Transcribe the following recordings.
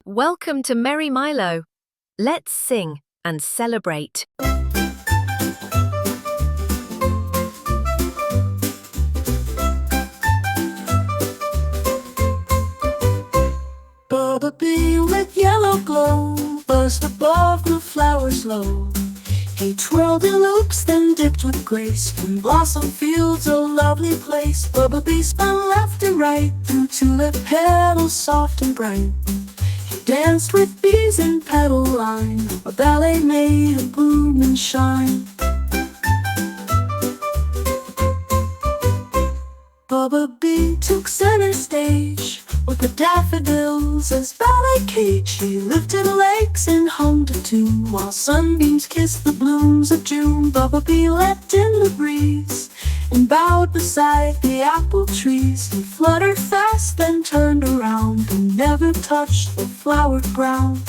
Welcome to Merry Milo. Let's sing and celebrate. Bubba Bee with yellow glow buzzed above the flowers low. He twirled in loops, then dipped with grace. In blossom fields, a lovely place. Bubba Bee spun left and right through tulip petals soft and bright. He danced with bees in petal line. A ballet made of bloom and shine. Bubba Bee took center stage with the daffodils as ballet cage. He lifted legs and hummed a tune while sunbeams kissed the blooms of June. Bubba Bee leapt in the breeze and bowed beside the apple trees. He fluttered fast, then turned around and never touched the flowered ground.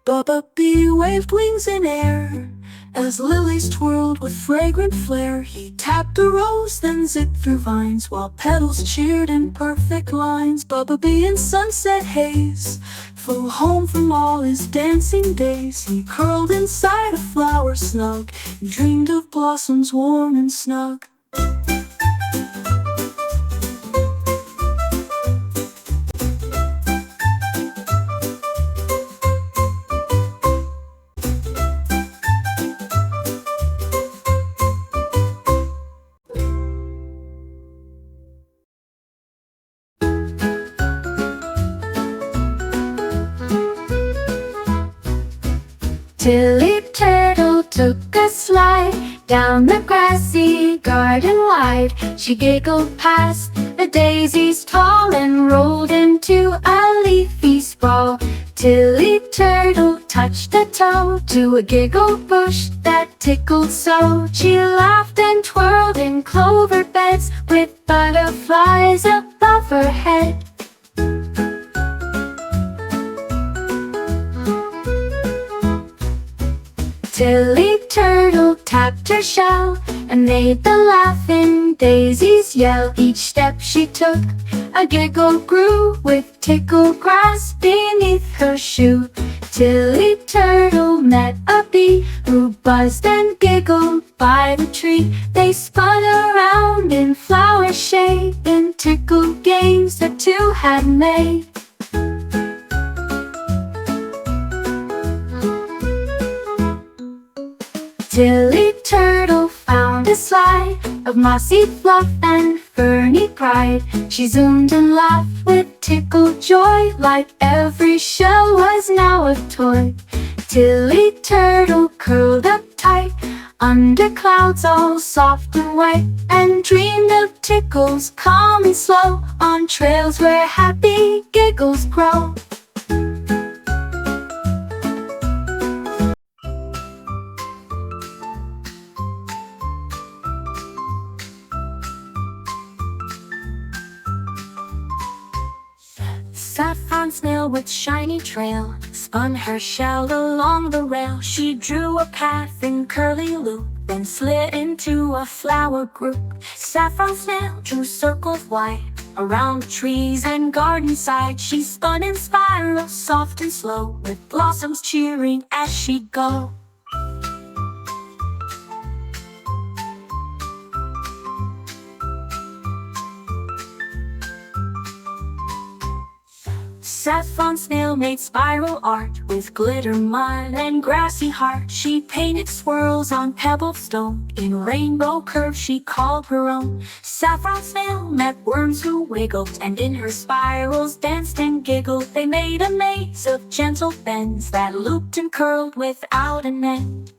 Bubba Bee waved wings in air as lilies twirled with fragrant flair. He tapped a rose, then zipped through vines while petals cheered in perfect lines. Bubba Bee in sunset haze flew home from all his dancing days. He curled inside a flower snug and dreamed of blossoms warm and snug. Tilly Turtle took a slide down the grassy garden wide. She giggled past the daisies tall and rolled into a leafy sprawl. Tilly Turtle touched a toe to a giggle bush that tickled so. She laughed and twirled in clover beds with butterflies above her head. Tilly Turtle tapped her shell and made the laughing daisies yell. Each step she took, a giggle grew with tickled grass beneath her shoe. Tilly Turtle met a bee who buzzed and giggled by the tree. They spun around in flower shade in tickled games the two had made. Tilly Turtle found a slide of mossy fluff and ferny pride. She zoomed and laughed with tickled joy, like every shell was now a toy. Tilly Turtle curled up tight under clouds all soft and white, and dreamed of tickles calm and slow on trails where happy giggles grow. Saffron snail with shiny trail spun her shell along the rail. She drew a path in curly loop, then slid into a flower group. Saffron snail drew circles wide around the trees and garden side. She spun in spirals soft and slow, with blossoms cheering as she go. Saffron snail made spiral art with glitter mud and grassy heart. She painted swirls on pebbled stone in rainbow curves she called her own. Saffron snail met worms who wiggled and in her spirals danced and giggled. They made a maze of gentle bends that looped and curled without an end.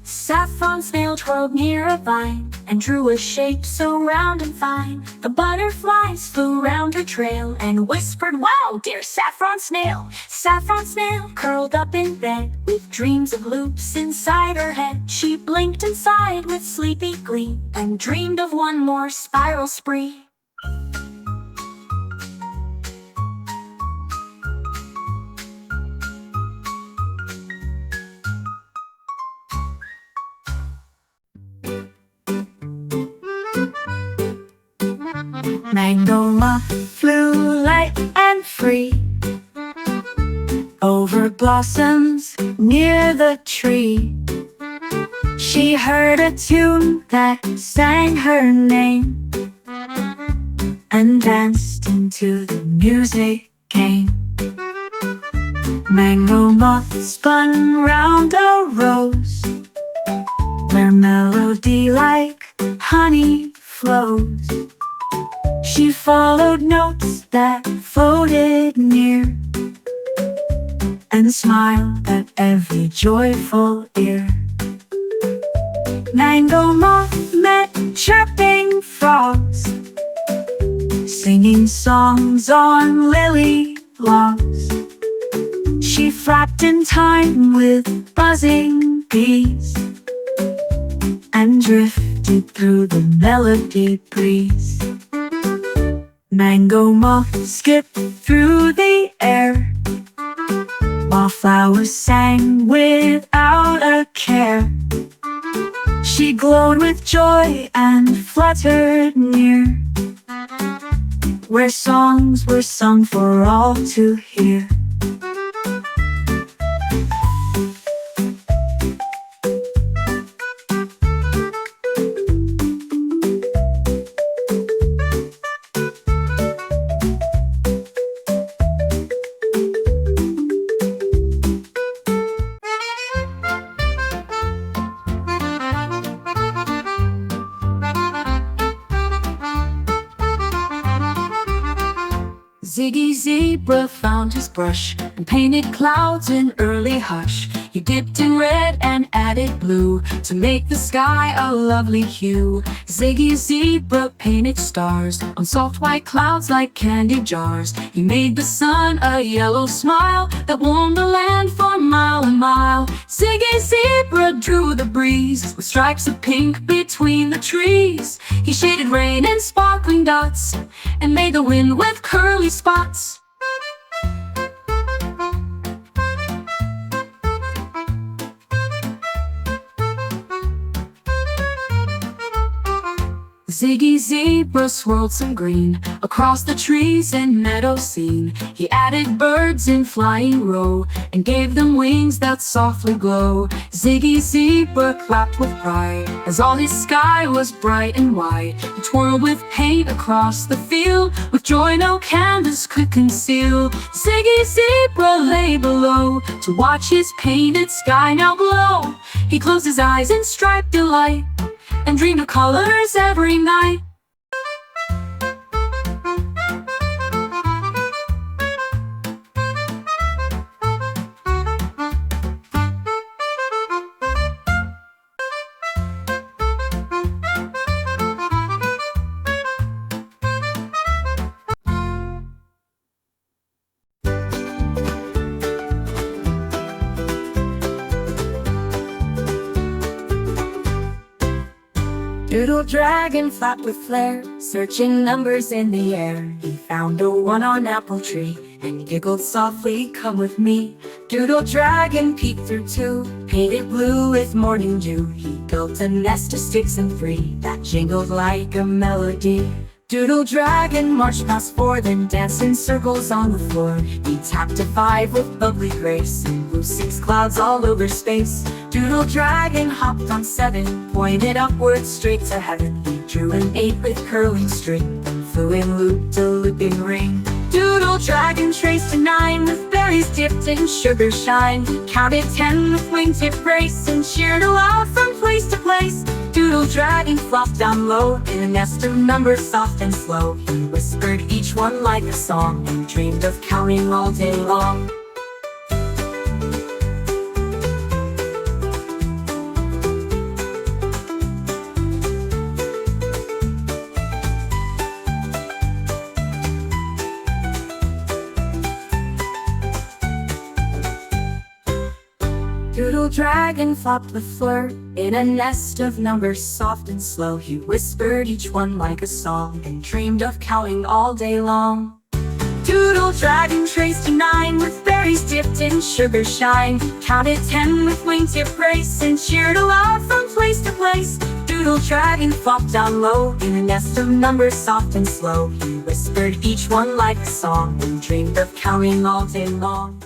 Saffron snail twirled near a vine and drew a shape so round and fine. The butterflies flew round her trail and whispered, "Wow, dear Saffron snail." Saffron snail curled up in bed with dreams of loops inside her head. She blinked and sighed with sleepy glee and dreamed of one more spiral spree. Mango moth flew light and free over blossoms near the tree. She heard a tune that sang her name and danced into the music came. Mango moth spun round a rose where melody like honey flows. She followed notes that floated near and smiled at every joyful ear. Mango moth met chirping frogs, singing songs on lily logs. She flapped in time with buzzing bees and drifted through the melody breeze. Mango moth skipped through the air while flowers sang without a care. She glowed with joy and fluttered near where songs were sung for all to hear. Ziggy Zebra found his brush and painted clouds in early hush. He dipped in red and added blue to make the sky a lovely hue. Ziggy Zebra painted stars on soft white clouds like candy jars. He made the sun a yellow smile that warmed the land for mile and mile. Ziggy Zebra drew the breeze with stripes of pink between the trees. He shaded rain in sparkling dots and made the wind with curly spots. Ziggy Zebra swirled some green across the trees and meadow scene. He added birds in flying row and gave them wings that softly glow. Ziggy Zebra clapped with pride as all his sky was bright and wide. He twirled with paint across the field with joy no canvas could conceal. Ziggy Zebra lay below to watch his painted sky now glow. He closed his eyes in striped delight and dreamed of colors every night. Doodle Dragon flapped with flair, searching numbers in the air. He found a 1 on apple tree and giggled softly, "Come with me." Doodle Dragon peeked through 2, painted blue with morning dew. He built a nest of sticks and 3 that jingled like a melody. Doodle Dragon marched past 4, then danced in circles on the floor. He tapped a 5 with bubbly grace and blew 6 clouds all over space. Doodle Dragon hopped on 7, pointed upwards straight to heaven. He drew an 8 with curling string and flew in loop-to-looping ring. Doodle Dragon traced a 9 with berries dipped in sugar shine. He counted 10 with wingtip grace and cheered aloud from place to place. Doodle Dragon flopped down low in a nest of numbers soft and slow. He whispered each one like a song and dreamed of counting all day long. Doodle Dragon flopped with flirt in a nest of numbers soft and slow. He whispered each one like a song and dreamed of counting all day long. Doodle dragon traced to 9 with berries dipped in sugar shine. Counted 10 with wingtip grace and cheered aloud from place to place. Doodle dragon flopped down low in a nest of numbers soft and slow. He whispered each one like a song and dreamed of counting all day long.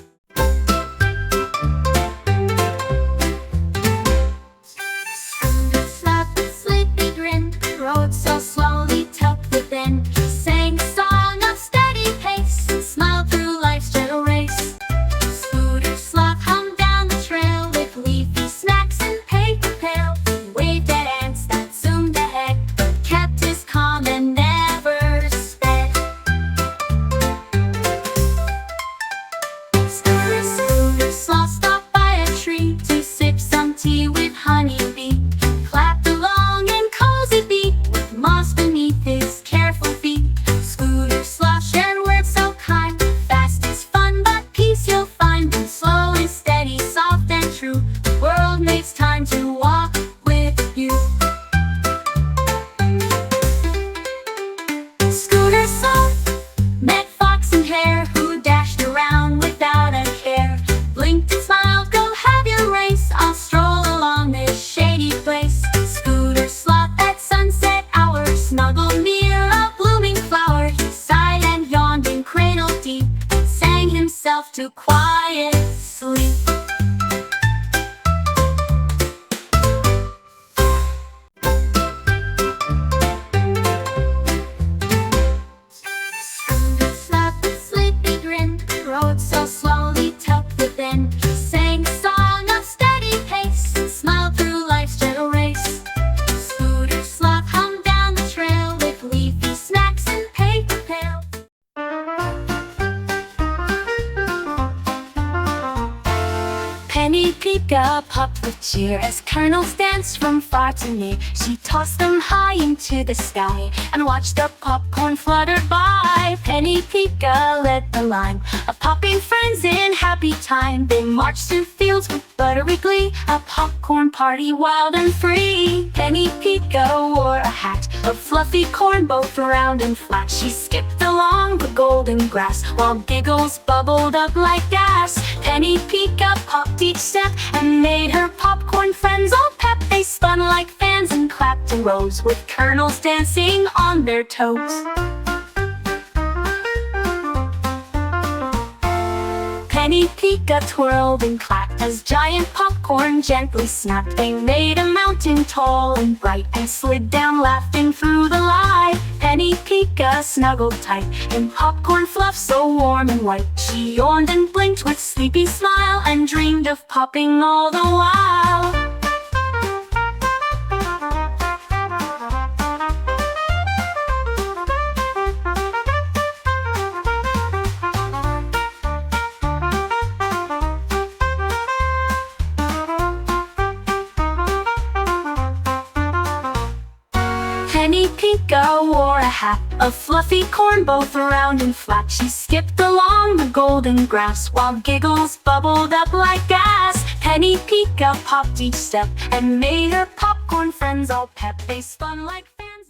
Slap a sleepy grin, rode so slowly tucked within. He sang a song of steady pace and smiled through life's gentle race. Scooter Slop hummed down the trail with leafy snacks and paper pail. He waved at ants that zoomed ahead, but kept his calm and never sped. Scooter Slop stopped by a tree to sip some tea with honeybee. Clapped along in cozy beat with moss beneath his careful feet. Scooter Slop shared words so kind. Fast is fun, but peace you'll find. And slow and steady, soft and true, the world makes time to walk with you. Scooter Slop met Fox and Hare, who dashed around without a care. Blinked and smiled, go have your race. I'll stroll along this shady place. Scooter Slop at sunset hour snuggled near a blooming flower. He sighed and yawned and cradled deep, and sang himself to quiet sleep. Scooter Slop a sleepy grin, rode so slowly tucked within. He sang a song of steady pace and smiled through life's gentle race. Scooter Slop hummed down the trail with leafy snacks and paper pail. Penny Pika popped with cheer as kernels danced from far to near. She tossed them high into the sky and watched the popcorn flutter by. Penny Pika led the line of popping friends in happy time. They marched through fields with buttery glee, a popcorn party wild and free. Penny Pika wore a hat of fluffy corn, both round and flat. She skipped along the golden grass while giggles bubbled up like gas. Penny Pika popped each step and made her popcorn friends all pep. They spun like fans and clapped and rose with kernels dancing on their toes. Penny Pika twirled and clapped as giant popcorn gently snapped. They made a mountain tall and bright and slid down laughing through the light. Penny Pika snuggled tight in popcorn fluff so warm and white. She yawned and blinked with sleepy smile and dreamed of popping all the while. Penny Pika wore a hat of fluffy corn, both round and flat. She skipped along the golden grass while giggles bubbled up like gas. Penny Pika popped each step and made her popcorn friends all pep. They spun like